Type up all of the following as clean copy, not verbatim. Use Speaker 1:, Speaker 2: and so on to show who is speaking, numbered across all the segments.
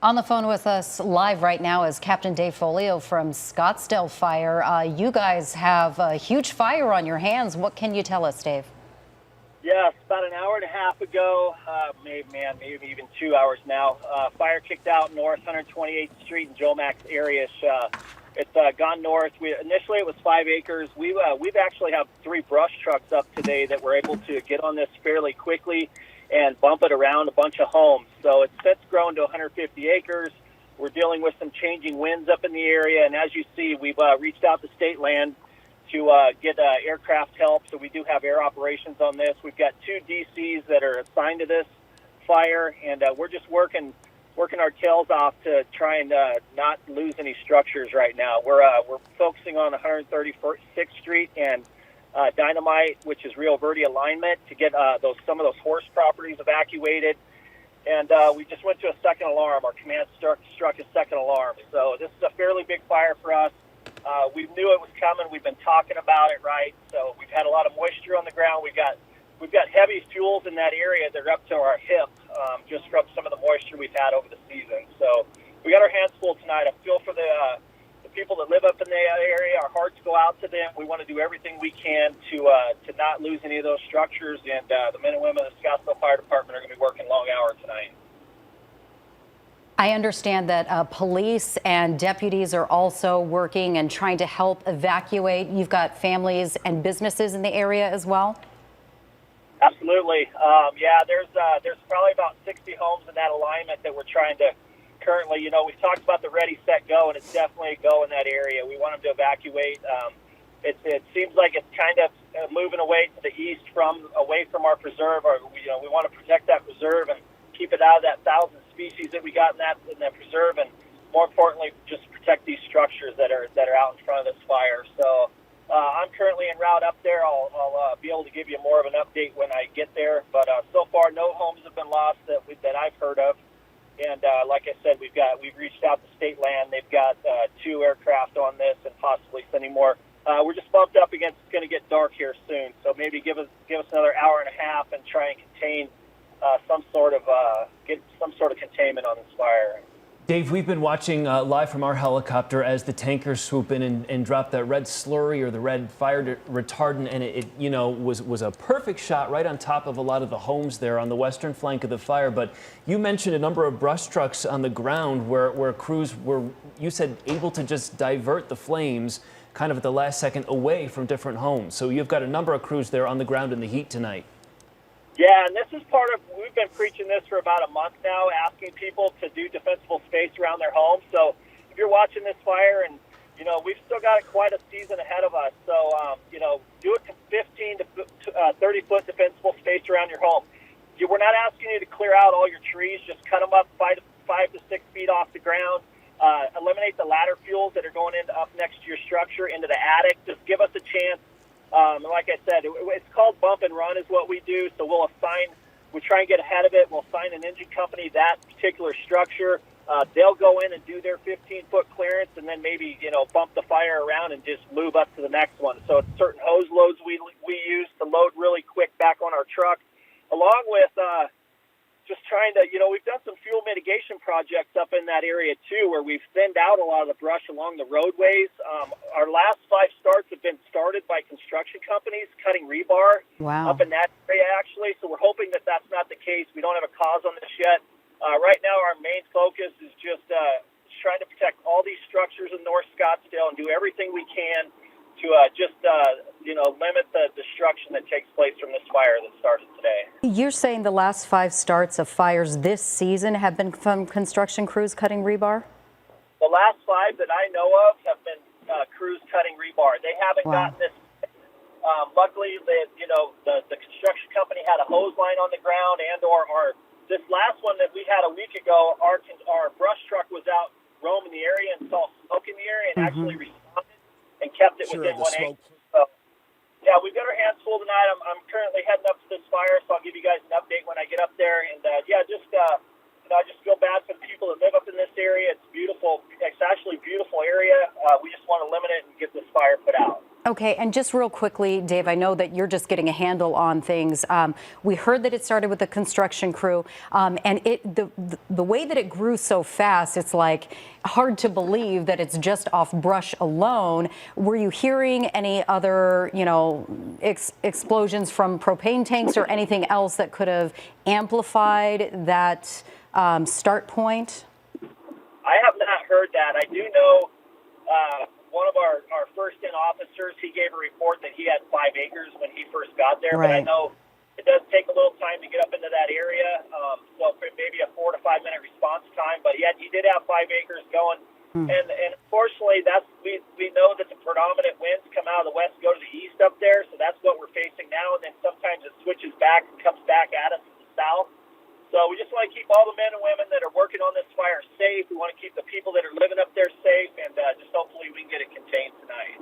Speaker 1: On the phone with us live right now is Captain Dave Folio from Scottsdale Fire. You guys have a huge fire on your hands. What can you tell us, Dave?
Speaker 2: Yes, about an hour and a half ago, maybe even 2 hours now. Fire kicked out north 128th Street in Joe Max area. It's gone north. Initially it was 5 acres. We've actually have 3 brush trucks up today that were able to get on this fairly quickly and bump it around a bunch of homes. So it's since grown to 150 acres. We're dealing with some changing winds up in the area, and as you see, we've reached out to state land to get aircraft help. So we do have air operations on this. We've got 2 DCs that are assigned to this fire, and we're just working our tails off to try and not lose any structures right now. We're focusing on 136th Street and Dynamite, which is Rio Verde alignment, to get some of those horse properties evacuated. And we just went to a second alarm. Our command struck a second alarm. So this is a fairly big fire for us. We knew it was coming. We've been talking about it, right? So we've had a lot of moisture on the ground. We've got heavy fuels in that area that are up to our hip, just from some of the moisture we've had over the season. So we got our hands full tonight. I feel for the people that live up in the area. Our hearts go out to them. We want to do everything we can to not lose any of those structures. And the men and women of the Scottsdale Fire Department are going to be working long hours tonight.
Speaker 1: I understand that police and deputies are also working and trying to help evacuate. You've got families and businesses in the area as well?
Speaker 2: Absolutely. There's probably about 60 homes in that alignment that we're trying to currently, we've talked about the ready, set, go, and it's definitely a go in that area. We want them to evacuate. It seems like it's kind of moving away to the east away from our preserve. We want to protect that preserve and keep it out of that 1,000 species that we got in that preserve, and more importantly, just protect these structures that are out in front of this fire. So I'm currently en route up there. I'll be able to give you more of an update when I get there. But so far, no homes have been lost that I've heard of. And like I said, we've reached out to state land. They've got 2 aircraft on this and possibly sending more. We're just bumped up against. It's going to get dark here soon, so maybe give us another hour and a half and try and contain get some sort of containment on this fire.
Speaker 3: Dave, we've been watching live from our helicopter as the tankers swoop in and drop that red slurry or the red fire retardant, and it was a perfect shot right on top of a lot of the homes there on the western flank of the fire. But you mentioned a number of brush trucks on the ground where crews were, you said, able to just divert the flames kind of at the last second away from different homes. So you've got a number of crews there on the ground in the heat tonight.
Speaker 2: Yeah, and this is we've been preaching this for about a month now, asking people to do defensible space around their homes. So if you're watching this fire, and, we've still got quite a season ahead of us. So, do it 15 to 30-foot defensible space around your home. We're not asking you to clear out all your trees. Just cut them up 5 to 6 feet off the ground. Eliminate the ladder fuels that are going up next to your structure into the attic. Just give us a chance. Like I said, it's called bump and run is what we do. So we try and get ahead of it. We'll assign an engine company that particular structure. They'll go in and do their 15-foot clearance, and then maybe, bump the fire around and just move up to the next one. So it's certain hose loads we use to load really quick back on our truck, along with just trying to, we've done some fuel mitigation projects up in that area too, where we've thinned out a lot of the brush along the roadways. Our last 5 starts have been started by construction companies cutting rebar up in that area, actually. So we're hoping that that's not the case. We don't have a cause on this yet. Right now, our main focus is just trying to protect all these structures in North Scottsdale and do everything we can to limit the destruction that takes place from this fire that started today.
Speaker 1: You're saying the last 5 starts of fires this season have been from construction crews cutting rebar?
Speaker 2: The last 5 that I know of have been crews cutting rebar. They haven't gotten this. Luckily, the construction company had a hose line on the ground, or this last one that we had a week ago, our brush truck was out roaming the area and saw smoke in the area and actually responded and kept it within 1 acre. So, yeah, we've got our hands full tonight. I'm currently heading up to this fire, so I'll give you guys an update when I get up there. And I just feel bad for the people that live up in this area. It's beautiful. It's actually a beautiful area. We just want to limit it and get this fire put out.
Speaker 1: Okay. Okay, and just real quickly, Dave, I know that you're just getting a handle on things. We heard that it started with the construction crew, and the way that it grew so fast, it's like hard to believe that it's just off brush alone. Were you hearing any other, explosions from propane tanks or anything else that could have amplified that start point?
Speaker 2: I have not heard that. I do know one of our first-in officers, he gave a report that he had 5 acres when he first got there.
Speaker 1: Right.
Speaker 2: But I know it does take a little time to get up into that area, so maybe a 4 to 5 minute response time. But yet he did have 5 acres going. And unfortunately, we know that the predominant winds come out of the west, go to the east up there, so that's what we're facing now. And then sometimes it switches back and comes back at us to the south. So we just want to keep all the men and women that are working on this fire safe. We want to keep the people that are living up there safe, and just hopefully we can get it contained tonight.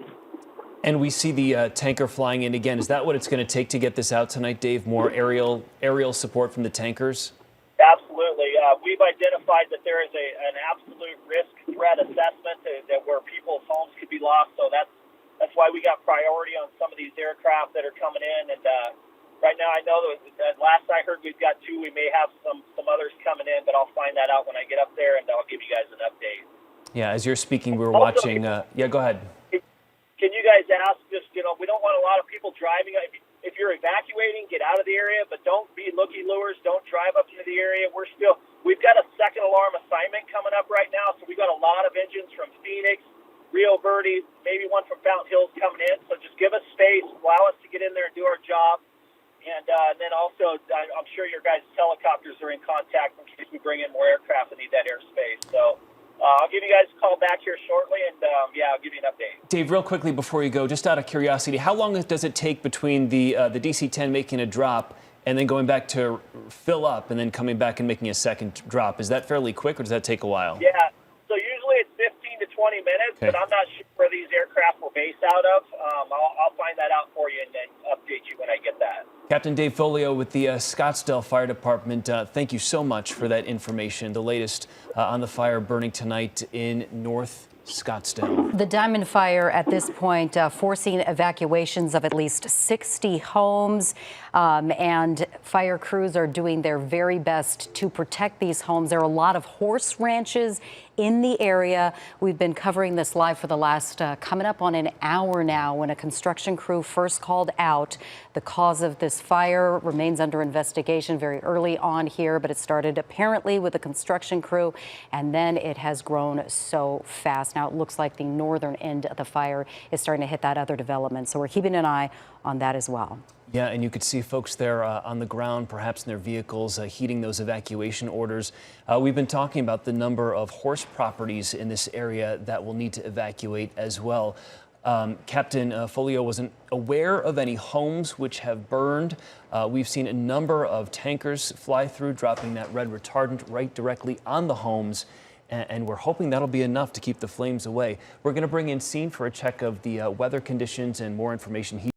Speaker 3: And we see the tanker flying in again. Is that what it's going to take to get this out tonight, Dave? More aerial support from the tankers?
Speaker 2: Absolutely. We've identified that there is an absolute risk threat assessment that where people's homes could be lost. So that's why we got priority on some of these aircraft that are coming in. And right now, I know that last I heard we've got 2. We may have some others coming in, but I'll find that out when I get up there, and I'll give you guys an update.
Speaker 3: Yeah, as you're speaking, we were watching. Yeah, go ahead.
Speaker 2: Can you guys ask, just, we don't want a lot of people driving. If you're evacuating, get out of the area, but don't be looky-lures. Don't drive up into the area. We've got a second alarm assignment coming up right now, so we've got a lot of engines from Phoenix, Rio Verde, maybe one from Fountain Hills coming in. So just give us space, allow us to get in there and do our job. And then also, I'm sure your guys' helicopters are in contact in case we bring in more aircraft and need that airspace. So I'll give you guys a call back here shortly, and I'll give you an update.
Speaker 3: Dave, real quickly before you go, just out of curiosity, how long does it take between the DC-10 making a drop and then going back to fill up and then coming back and making a second drop? Is that fairly quick, or does that take a while?
Speaker 2: Yeah, so usually it's 15 to 20 minutes,
Speaker 3: okay.
Speaker 2: But I'm not sure where these aircraft were based out of. I'll find that out for you and then update you when I get that.
Speaker 3: Captain Dave Folio with the Scottsdale Fire Department, thank you so much for that information. The latest on the fire burning tonight in North Scottsdale.
Speaker 1: The Diamond Fire at this point forcing evacuations of at least 60 homes, and fire crews are doing their very best to protect these homes. There are a lot of horse ranches in the area. We've been covering this live for the last coming up on an hour now when a construction crew first called out. The cause of this fire remains under investigation very early on here, but it started apparently with a construction crew, and then it has grown so fast. Now it looks like the northern end of the fire is starting to hit that other development, so we're keeping an eye on that as well.
Speaker 3: Yeah, and you could see folks there on the ground, perhaps in their vehicles, heeding those evacuation orders. We've been talking about the number of horse properties in this area that will need to evacuate as well. Captain Folio wasn't aware of any homes which have burned. We've seen a number of tankers fly through, dropping that red retardant right directly on the homes. And we're hoping that'll be enough to keep the flames away. We're going to bring in Scene for a check of the weather conditions and more information.